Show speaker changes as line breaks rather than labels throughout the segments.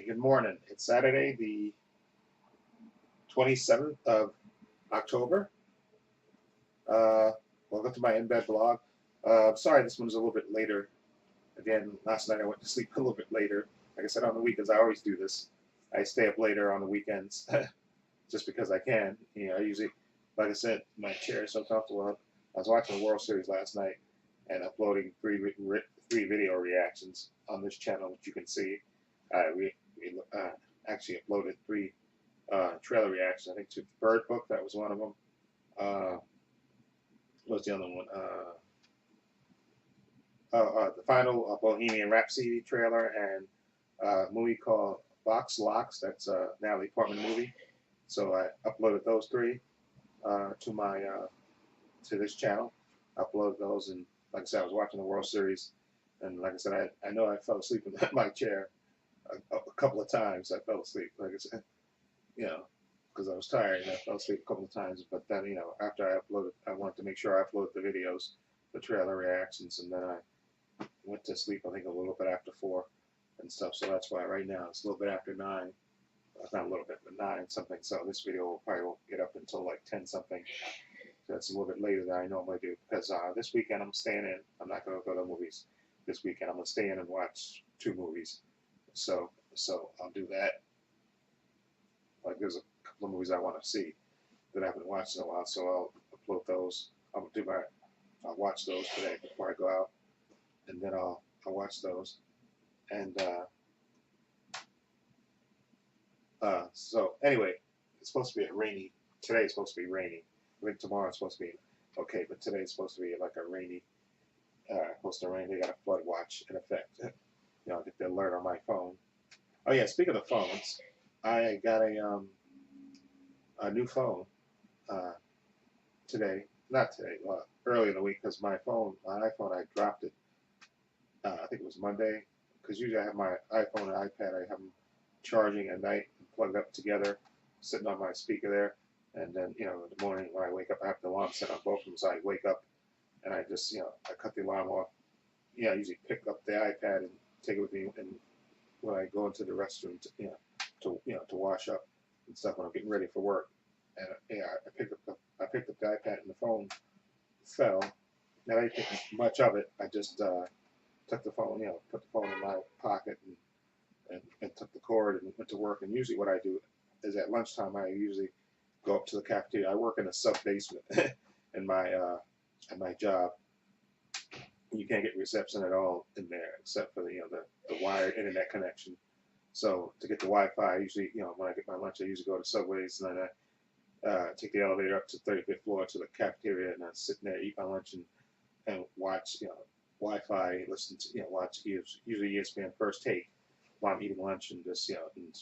Good morning. It's Saturday, the 27th of October. Uh, Welcome to my in-bed blog. Sorry, this one's a little bit later. Again, last night I went to sleep a little bit later. Like I said, on the weekends, I always do this. I stay up later on the weekends just because I can. I usually, like I said, my chair is so comfortable. I was watching the World Series last night and uploading three video reactions on this channel, which you can see. We actually uploaded three trailer reactions. I think to Bird Book, that was one of them. What was the other one? The final Bohemian Rhapsody trailer and a movie called Box Locks. That's a Natalie Portman movie. So I uploaded those three to my to this channel. Uploaded those, and like I said, I was watching the World Series, and like I said, I know I fell asleep in my chair a couple of times. I fell asleep, like I said, because I was tired and I fell asleep a couple of times. But then, after I uploaded, I wanted to make sure I uploaded the videos, the trailer reactions, and then I went to sleep, I think, a little bit after 4 and stuff. So that's why right now it's a little bit after 9. Not a little bit, but 9 something. So this video will probably won't get up until like 10 something. So that's a little bit later than I normally do, because this weekend I'm staying in. I'm not going to go to the movies this weekend. I'm going to stay in and watch 2 movies. So I'll do that. Like, there's a couple of movies I want to see that I haven't watched in a while, so I'll upload those. I'll watch those today before I go out, and then I'll watch those. And so anyway, it's supposed to be today it's supposed to be rainy. I think tomorrow's supposed to be okay, but today's supposed to be like a rainy, supposed to rain. They got a flood watch in effect. I get the alert on my phone. Oh yeah, speaking of phones, I got a new phone today. Not today, early in the week, because my iPhone, I dropped it. I think it was Monday, because usually I have my iPhone and iPad. I have them charging at night and plugged up together, sitting on my speaker there. And then, in the morning when I wake up, I have the alarm set on both of them, so I wake up and I just, I cut the alarm off. I usually pick up the iPad and take it with me, and when I go into the restroom, to wash up and stuff when I'm getting ready for work. And I picked up the iPad, and the phone fell. Now I didn't think much of it. I just took the phone, put the phone in my pocket and took the cord and went to work. And usually what I do is at lunchtime I usually go up to the cafeteria. I work in a sub basement in my at my job. You can't get reception at all in there except for the wired internet connection. So to get the Wi-Fi, I usually, when I get my lunch, I usually go to Subways, and then I take the elevator up to the 35th floor to the cafeteria, and I sit there, eat my lunch, and watch, Wi-Fi, listen to, watch usually ESPN First Take while I'm eating lunch, and just, and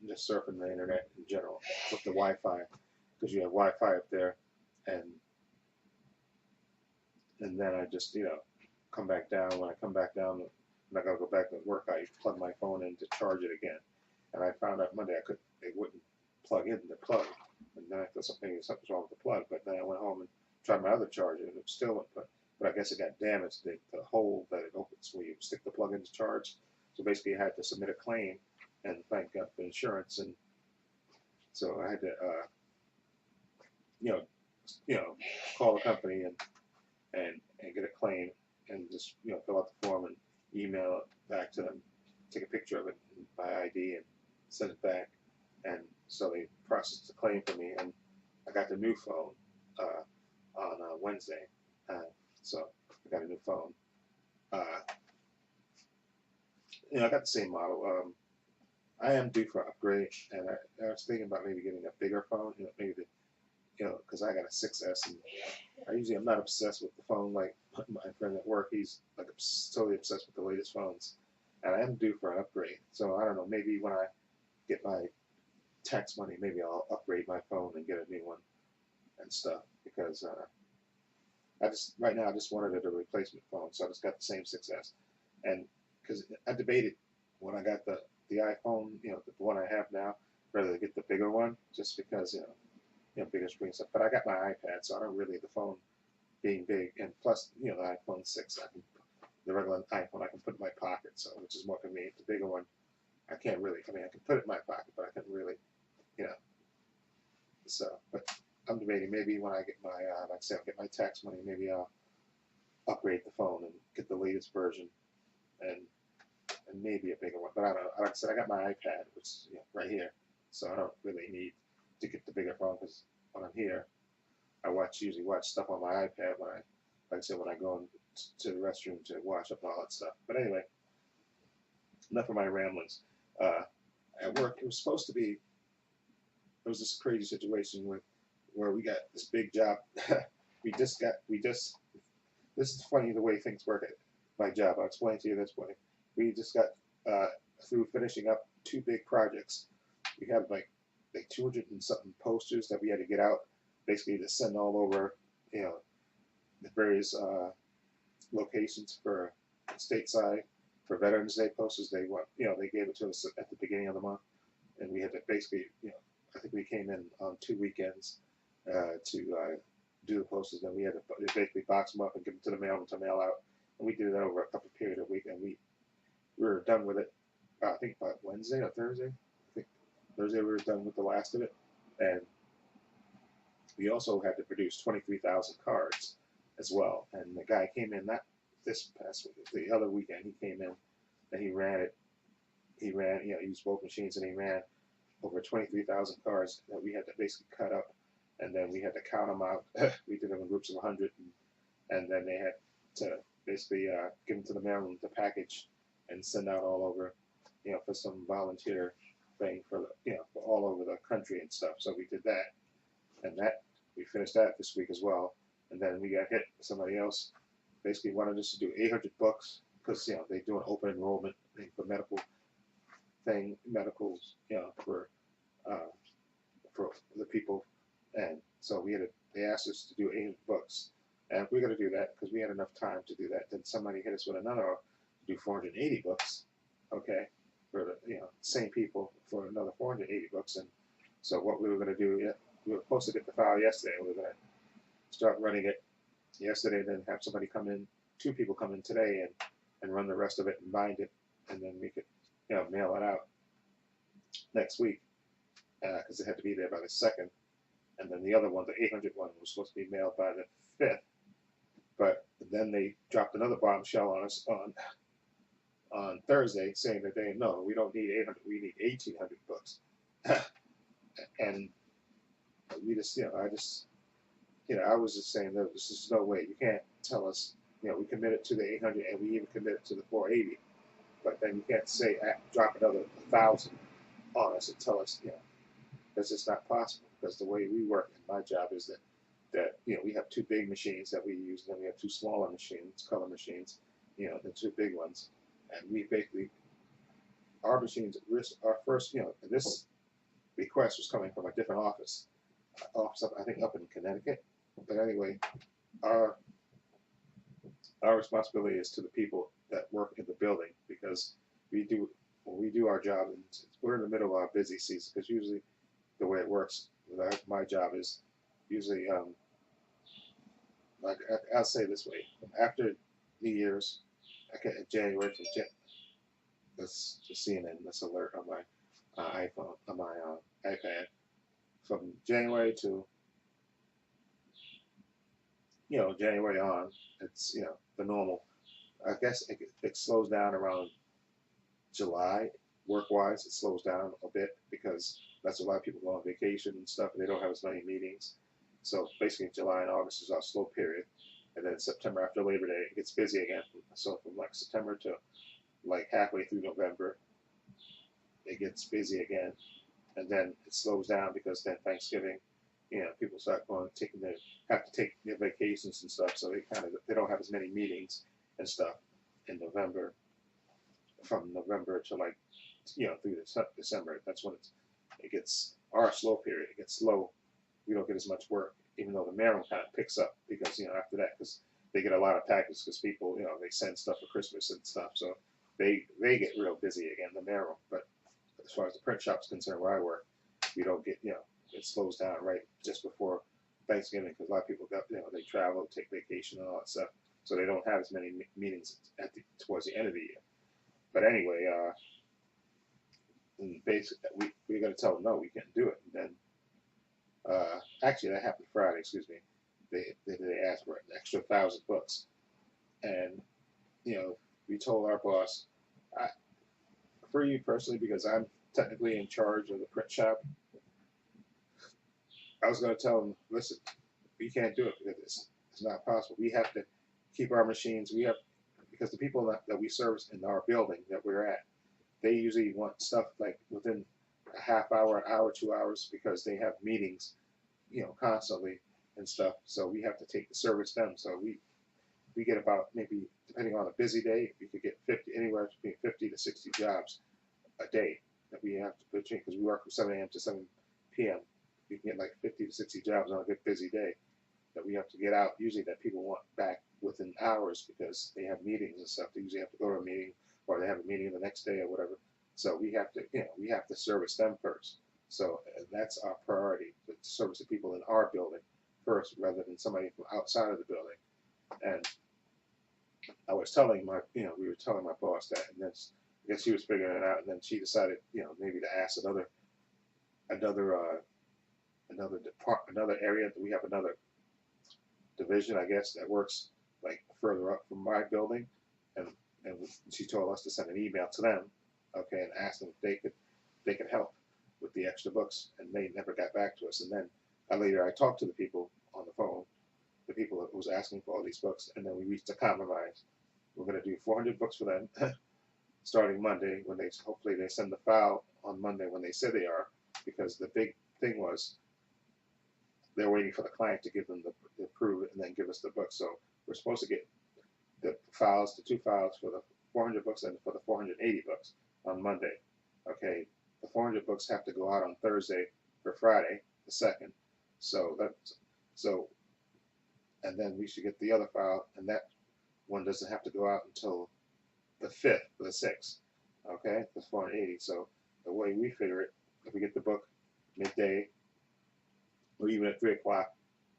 just surfing the internet in general with the Wi-Fi, because you have Wi-Fi up there, and then I just, come back down. When I come back down, and I gotta go back to work, I plug my phone in to charge it again. And I found out Monday it wouldn't plug in the plug, and then I thought something's wrong with the plug. But then I went home and tried my other charger, and it still went. But I guess it got damaged. The hole that it opens where you stick the plug in to charge. So basically, I had to submit a claim, and thank God for insurance. And so I had to, call the company and get a claim, and just fill out the form and email it back to them, take a picture of it by ID and send it back. And so they processed the claim for me, and I got the new phone on Wednesday. So I got a new phone. I got the same model. I am due for an upgrade, and I was thinking about maybe getting a bigger phone. Maybe because I got a 6S, and I'm not obsessed with the phone like my friend at work. He's like totally obsessed with the latest phones, and I am due for an upgrade. So I don't know. Maybe when I get my tax money, maybe I'll upgrade my phone and get a new one and stuff. Because right now I just wanted a replacement phone, so I just got the same 6S, and because I debated when I got the iPhone, the one I have now, rather than get the bigger one, just because bigger screen stuff. But I got my iPad, so I don't really the phone being big, and plus the iPhone 6, the regular iPhone I can put in my pocket, so which is more convenient. The bigger one I can't really. I mean, I can put it in my pocket, but I couldn't really, you know. So, but I'm debating maybe when I get my, like I said, I'll get my tax money, maybe I'll upgrade the phone and get the latest version, and maybe a bigger one. But I don't know. Like I said, I got my iPad, which is right here, so I don't really need to get the bigger phone because when I'm here, I usually watch stuff on my iPad when like I said, when I go to the restroom to wash up all that stuff. But anyway, enough of my ramblings. At work, it was supposed to be. It was this crazy situation where we got this big job. we just. This is funny the way things work at my job. I'll explain to you this way. We just got through finishing up 2 big projects. We have like 200 and something posters that we had to get out, basically to send all over, the various locations for stateside for Veterans Day posters. They gave it to us at the beginning of the month, and we had to basically, I think we came in on 2 weekends to do the posters. Then we had to basically box them up and give them to the mailman to mail out. And we did it over a couple period of week, and we were done with it. I think by Wednesday or Thursday. I think Thursday we were done with the last of it, and we also had to produce 23,000 cards as well. And the guy came in this past week, the other weekend. He came in and he ran it. He used both machines, and he ran over 23,000 cards that we had to basically cut up, and then we had to count them out. We did them in groups of 100, and then they had to basically give them to the mailroom to package and send out all over, for some volunteer thing for for all over the country and stuff. So we did that, and we finished that this week as well. And then we got hit. Somebody else basically wanted us to do 800 books because they do an open enrollment thing for medicals, for the people, and so they asked us to do 800 books, and we're going to do that because we had enough time to do that. Then somebody hit us with another to do 480 books, okay, for the same people for another 480 books. And so what we were going to do, we were supposed to get the file yesterday. We were going to start running it yesterday, then have somebody come in, 2 people come in today and run the rest of it and bind it, and then we could mail it out next week because it had to be there by the 2nd. And then the other one, the 800 one, was supposed to be mailed by the 5th. But then they dropped another bombshell on us on Thursday, saying that we don't need 800, we need 1,800 books. And we just, I was just saying that this is no way. You can't tell us, we committed to the 800 and we even committed to the 480. But then you can't say drop another 1,000 on us and tell us, that's just not possible. Because the way we work in my job is that we have 2 big machines that we use, and then we have 2 smaller machines, color machines, the 2 big ones, and we basically our machines. Our first, this request was coming from a different office I think up in Connecticut. But anyway, our responsibility is to the people that work in the building, because when we do our job, and we're in the middle of our busy season, because usually the way it works with my job is usually like I'll say this way: after New Year's, January from that's just CNN, this alert on my iPhone, on my iPad, from January to January on, it's the normal. I guess it slows down around July. Work-wise, it slows down a bit because that's a lot of people go on vacation and stuff, and they don't have as many meetings. So basically, July and August is our slow period, and then September after Labor Day it gets busy again. So from like September to like halfway through November, it gets busy again, and then it slows down because then Thanksgiving, people start have to take their vacations and stuff, so they don't have as many meetings and stuff in November. From November to through December, that's when it gets our slow period. It gets slow. We don't get as much work, even though the mail kind of picks up because after that, because they get a lot of packages, because people they send stuff for Christmas and stuff, so they get real busy again, the mail. But as far as the print shop's concerned, where I work, we don't get it slows down right just before Thanksgiving, because a lot of people they travel, take vacation, and all that stuff, so they don't have as many meetings towards the end of the year. But anyway, and basically we're going to tell them no, we can't do it. And then actually that happened Friday. Excuse me. They asked for an extra 1,000 books, and you know we told our boss, I, for you personally, because I'm technically in charge of the print shop, I was going to tell them, listen, we can't do it because it's not possible. We have to keep our machines. We have because the people that we service in our building that we're at, they usually want stuff like within a half hour, hour, 2 hours because they have meetings, constantly and stuff. So we have to take the service them. So we get about maybe depending on a busy day, we could get 50 anywhere between 50 to 60 jobs a day that we have to put in because we work from 7 a.m. to 7 p.m. We can get like 50 to 60 jobs on a good busy day that we have to get out. Usually that people want back within hours because they have meetings and stuff. They usually have to go to a meeting or they have a meeting the next day or whatever. So we have to, we have to service them first. So that's our priority, to service the people in our building first rather than somebody from outside of the building. And I was telling we were telling my boss that, and then I guess she was figuring it out, and then she decided, maybe to ask another another area. We have another division, I guess, that works like further up from my building, and she told us to send an email to them, okay, and ask them if they could help with the extra books, and they never got back to us. And then later I talked to the people on the phone, the people who was asking for all these books, and then we reached a compromise. We're going to do 400 books for them starting Monday when hopefully they send the file on Monday when they say they are, because the big thing was they're waiting for the client to give them the approve it and then give us the book. So we're supposed to get the two files for the 400 books and for the 480 books on Monday. Okay, the 400 books have to go out on Thursday for Friday, the 2nd. And then we should get the other file, and that one doesn't have to go out until the 5th or the 6th. Okay, the 480. So the way we figure it, if we get the book midday or even at 3 o'clock,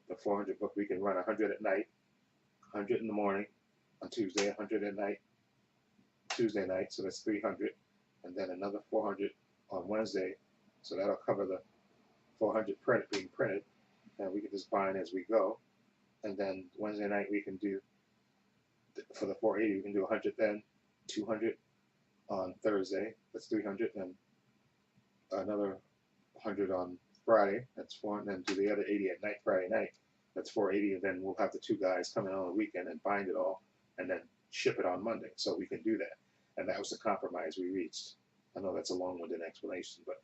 the 400 book, we can run 100 at night, 100 in the morning on Tuesday, 100 at night, Tuesday night, so that's 300, and then another 400 on Wednesday, so that'll cover the 400 being printed, and we can just bind as we go. And then Wednesday night we can do, for the 480, we can do 100 then, 200 on Thursday, that's 300, and another 100 on Friday, that's 400, and then do the other 80 at night, Friday night, that's 480, and then we'll have the two guys come in on the weekend and bind it all, and then ship it on Monday, so we can do that. And that was the compromise we reached. I know that's a long-winded explanation, but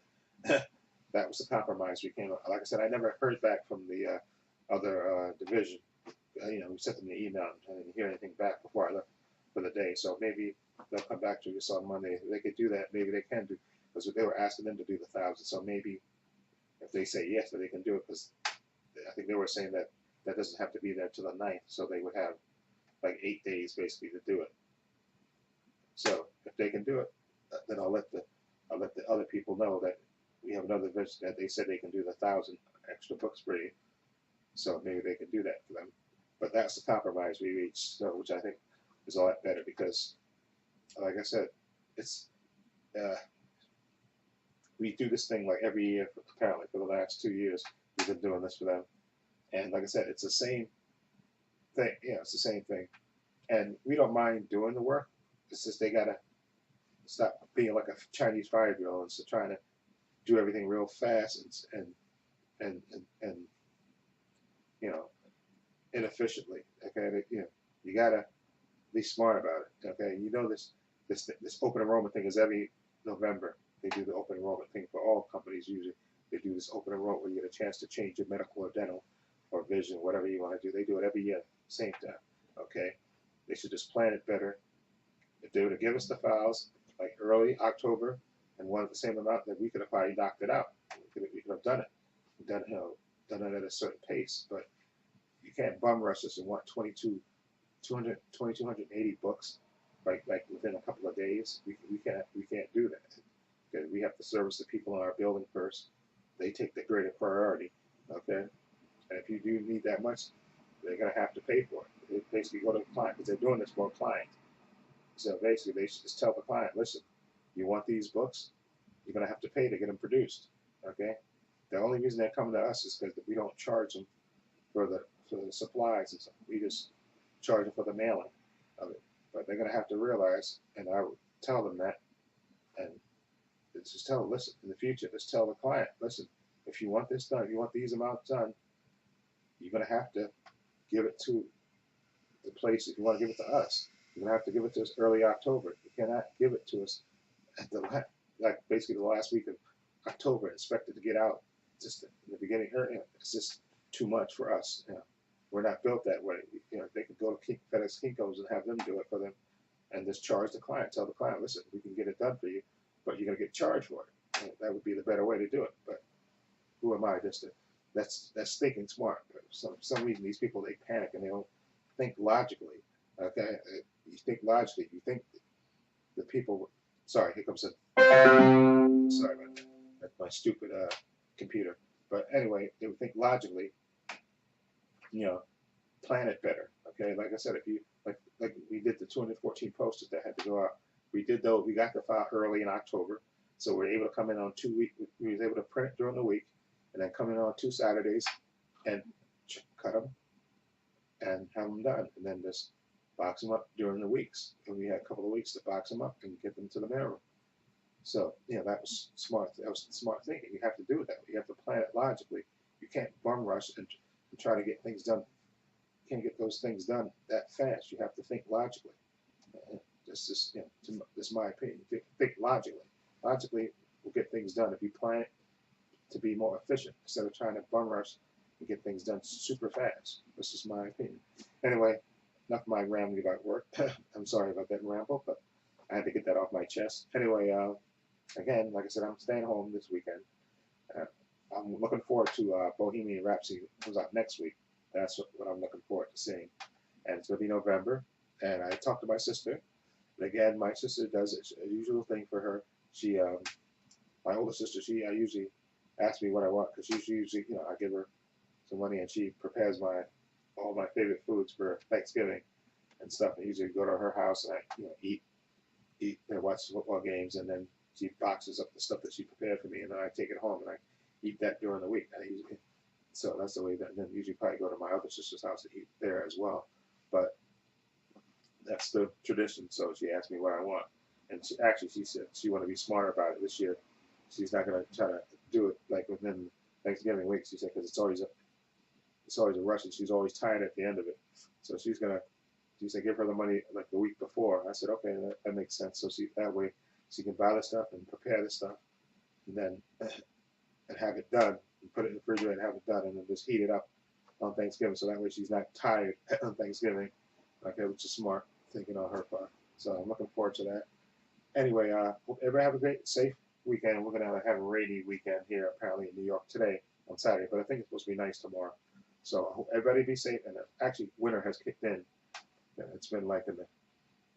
that was the compromise we came up. Like I said, I never heard back from the other division. We sent them the email and I didn't hear anything back before I left for the day. So maybe they'll come back to us on Monday. If they could do that, maybe they can do, because they were asking them to do the 1,000. So maybe if they say yes, that they can do it, because I think they were saying that that doesn't have to be there till the 9th, so they would have like 8 days basically to do it. So if they can do it, then I'll let the other people know that we have another division that they said they can do the 1,000 extra books for you. So maybe they can do that for them. But that's the compromise we reached, so, which I think is a lot better, because, like I said, it's we do this thing like every year. Apparently, for the last 2 years, we've been doing this for them. And like I said, it's the same thing. Yeah, it's the same thing. And we don't mind doing the work. It's just they gotta stop being like a Chinese fire drill and so trying to do everything real fast and inefficiently. Okay, you gotta be smart about it. Okay, this open enrollment thing is every November. They do the open enrollment thing for all companies. Usually, they do this open enrollment where you get a chance to change your medical or dental or vision, whatever you want to do. They do it every year, same time. Okay, they should just plan it better. If they were to give us the files like early October and wanted the same amount, then we could have probably knocked it out. We could have done it, done it at a certain pace. But you can't bum rush us and want 2,280 books like within a couple of days. We can't do that. Okay, we have to service the people in our building first. They take the greater priority. Okay, and if you do need that much, they're gonna have to pay for it. They basically go to the client because they're doing this for a client. So basically, they should just tell the client, listen, you want these books? you're going to have to pay to get them produced. Okay, the only reason they're coming to us is because we don't charge them for the supplies and stuff. We just charge them for the mailing of it. But they're going to have to realize, and I would tell them that, and just tell them, listen, in the future, just tell the client, listen, if you want this done, if you want these amounts done, you're going to have to give it to the place. If you want to give it to us, you're going to have to give it to us early October. You cannot give it to us at the like basically the last week of October. Expect it to get out just in the beginning. It's just too much for us. We're not built that way. They could go to FedEx Kinko's and have them do it for them, and just charge the client. Tell the client, listen, we can get it done for you, but you're going to get charged for it. That would be the better way to do it. But who am I just to? That's thinking smart. But for some reason, these people, they panic and they don't think logically. Okay, you think logically. You think the people. Sorry, here comes a. Sorry about that. That's my stupid computer. But anyway, they would think logically. Plan it better. Okay, like I said, if you like we did the 214 posters that had to go out. We did those. We got the file early in October, so we were able to come in on 2 weeks. We was able to print it during the week, and then come in on 2 Saturdays, and cut them, and have them done, and then just box them up during the weeks. And we had a couple of weeks to box them up and get them to the mailroom. So that was smart. That was smart thinking. You have to do that. You have to plan it logically. You can't bum rush and try to get things done. You can't get those things done that fast. You have to think logically. This is my opinion. Think logically. Logically, we'll get things done if you plan it to be more efficient instead of trying to bum rush and get things done super fast. This is my opinion. Anyway, enough of my rambling about work. I'm sorry about that ramble, but I had to get that off my chest. Anyway, again, like I said, I'm staying home this weekend. I'm looking forward to Bohemian Rhapsody. It comes out next week. That's what I'm looking forward to seeing. And it's going to be November. And I talked to my sister. And again, my sister does a usual thing for her. She, my older sister, she usually asks me what I want because she's usually, I give her some money and she prepares all my favorite foods for Thanksgiving and stuff. And usually go to her house and I, eat and watch football games, and then she boxes up the stuff that she prepared for me, and then I take it home and I eat that during the week. So that's the way that. And then usually probably go to my other sister's house to eat there as well. But that's the tradition. So she asked me what I want, and she said she wanted to be smarter about it this year. She's not going to try to do it like within Thanksgiving week. She said because it's always a rush, and she's always tired at the end of it. So she said give her the money like the week before. I said okay, that makes sense. So that way she can buy the stuff and prepare the stuff, and then and have it done, and put it in the refrigerator and have it done, and then just heat it up on Thanksgiving. So that way she's not tired on Thanksgiving. Okay, which is smart thinking on her part. So I'm looking forward to that. Anyway, hope everybody have a great, safe weekend. We're gonna have a rainy weekend here apparently in New York today on Saturday, but I think it's supposed to be nice tomorrow. So I hope everybody be safe. And actually, winter has kicked in. It's been like in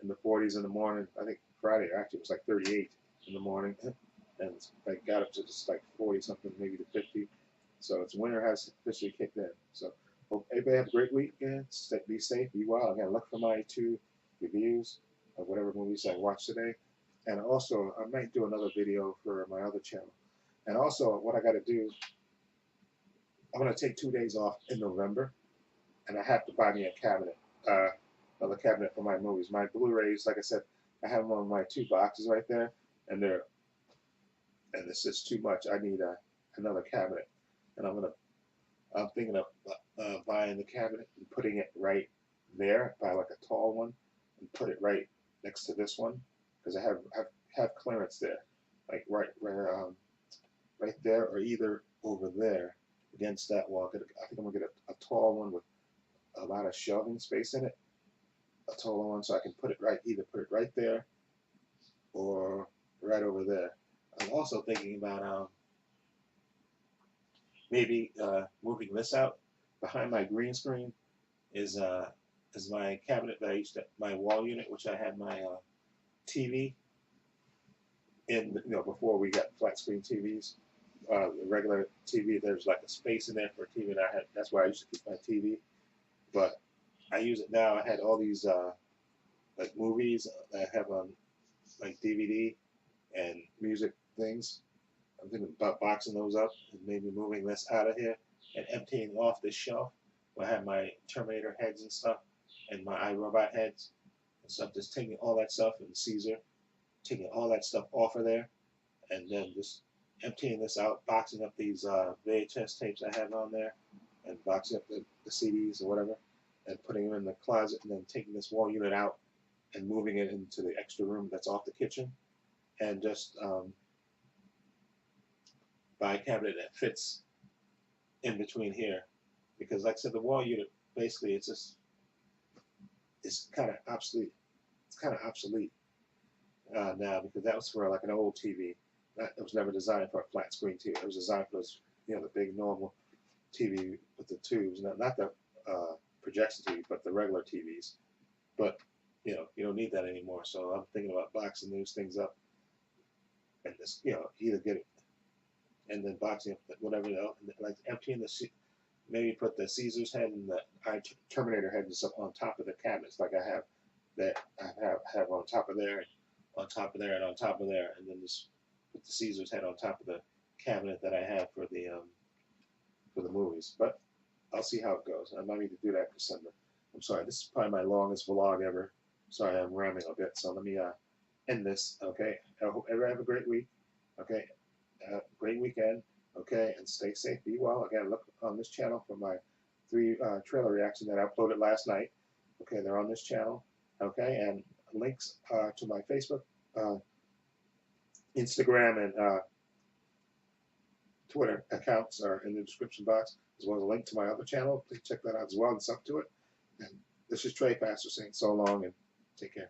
the 40s in the morning. I think Friday actually it was like 38 in the morning, and it's like got up to just like 40 something, maybe to 50. So it's winter has officially kicked in. So hope everybody have a great weekend. Be safe, be well. Again, look for my 2 reviews of whatever movies I watched today, and also I might do another video for my other channel. And also, what I got to do, I'm gonna take 2 days off in November, and I have to buy me a cabinet. Another cabinet for my movies. My Blu-rays, like I said, I have them on my 2 boxes right there, and it's just too much. I need another cabinet, and I'm thinking of buying the cabinet and putting it right there, buy like a tall one, and put it right next to this one, because I have clearance there, like right there, or either over there against that wall. I think I'm gonna get a tall one with a lot of shelving space in it. A taller one, so I can either put it right there or right over there. I'm also thinking about maybe moving this out. Behind my green screen is my cabinet that my wall unit, which I had my TV in. Before we got flat screen TVs, the regular TV. There's like a space in there for a TV, and that's where I used to keep my TV. But I use it now. I had all these like movies that I have on like DVD and music things. I'm thinking about boxing those up and maybe moving this out of here and emptying off this shelf where I have my Terminator heads and stuff and my iRobot heads and stuff. Just taking all that stuff and Caesar, taking all that stuff off of there, and then just emptying this out, boxing up these VHS tapes I have on there, and boxing up the CDs or whatever, and putting them in the closet, and then taking this wall unit out and moving it into the extra room that's off the kitchen, and just buy a cabinet that fits in between here, because like I said, the wall unit basically it's kind of obsolete. It's kind of obsolete now, because that was for like an old TV. It was never designed for a flat screen TV. It was designed for those, you know, the big normal TV with the tubes, not the projection TV, but the regular TVs. But you know, you don't need that anymore. So I'm thinking about boxing those things up and just, you know, either get it and then boxing up whatever else, like emptying maybe put the Caesar's head and the Terminator head and stuff on top of the cabinets, like I have that I have on top of there, on top of there, and on top of there, and then just put the Caesar's head on top of the cabinet that I have for the movies. But I'll see how it goes. I might need to do that in December. I'm sorry, this is probably my longest vlog ever. Sorry, I'm rambling a bit. So let me end this. Okay. I hope everyone have a great week. Okay. Great weekend. Okay, and stay safe. Be well. Again, look on this channel for my 3 trailer reaction that I uploaded last night. Okay, they're on this channel. Okay, and links to my Facebook, Instagram, and Twitter accounts are in the description box, as well as a link to my other channel. Please check that out as well and sub to it. And this is Trepacer saying so long and take care.